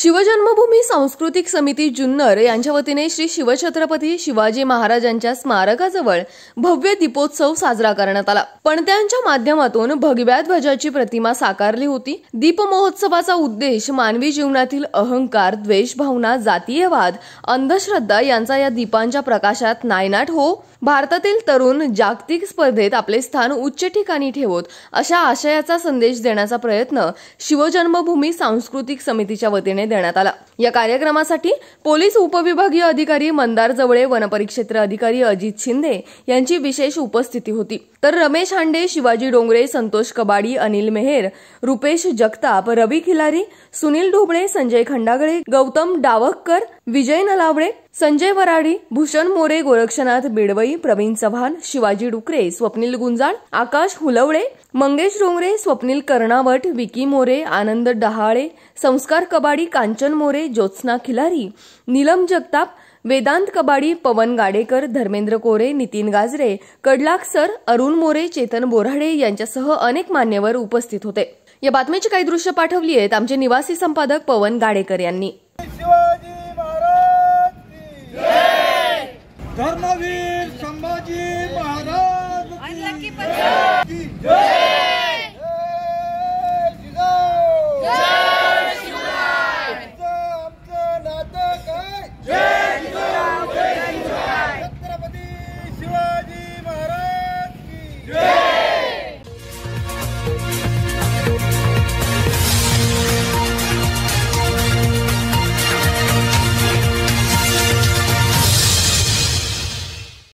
शिवजन्मभूमी सांस्कृतिक समिती जुन्नर यांच्या वतीने श्री शिवछत्रपती शिवाजी महाराजांच्या स्मारकाजवळ भव्य दीपोत्सव साजरा करण्यात आला। पणत्यांच्या माध्यमातून भगव्या ध्वजाची प्रतिमा साकारली होती। दीप महोत्सवाचा उद्देश मानवी जीवनातील अहंकार, द्वेष भावना, जातीयवाद, अंधश्रद्धा यांचा या दीपांच्या प्रकाशात नायनाट हो, भारतातील तरुण जागतिक स्पर्धेत आपले स्थान उच्च ठिकाणी ठेवोत अशा आशयाचा संदेश देण्याचा प्रयत्न शिवजन्मभूमी सांस्कृतिक समितीच्या वतीने देण्यात आला। या कार्यक्रमासाठी पोलीस उपविभागीय अधिकारी मंदार जवळे, वनपरिक्षेत्र अधिकारी अजित शिंदे यांची विशेष उपस्थिती होती। तर रमेश हांडे, शिवाजी डोंगरे, संतोष कबाडी, अनिल मेहर, रुपेश जगताप, रवी खिलारी, सुनील ढोबळे, संजय खंडागळे, गौतम डावखकर, विजय नलावडे, संजय वराडी, भूषण मोरे, गोरक्षनाथ बेडवई, प्रवीण चव्हाण, शिवाजी डुकरे, स्वप्नील गुंजाळ, आकाश हुलवळे, मंगेश डोंगरे, स्वप्नील कर्णावट, विकी मोरे, आनंद डहाळे, संस्कार कबाडी, कांचन मोरे, ज्योत्स्ना खिलारी, नीलम जगताप, वेदांत कबाडी, पवन गाडेकर, धर्मेंद्र कोरे, नितीन गाजरे, कडलाक सर, अरुण मोरे, चेतन बोराडे यांच्यासह अनेक मान्यवर उपस्थित होते। या बातमीची काही दृश्य पाठवली आहेत आमचे निवासी संपादक पवन गाडेकर यांनी। शिवाजी महाराज की जय, धर्मवीर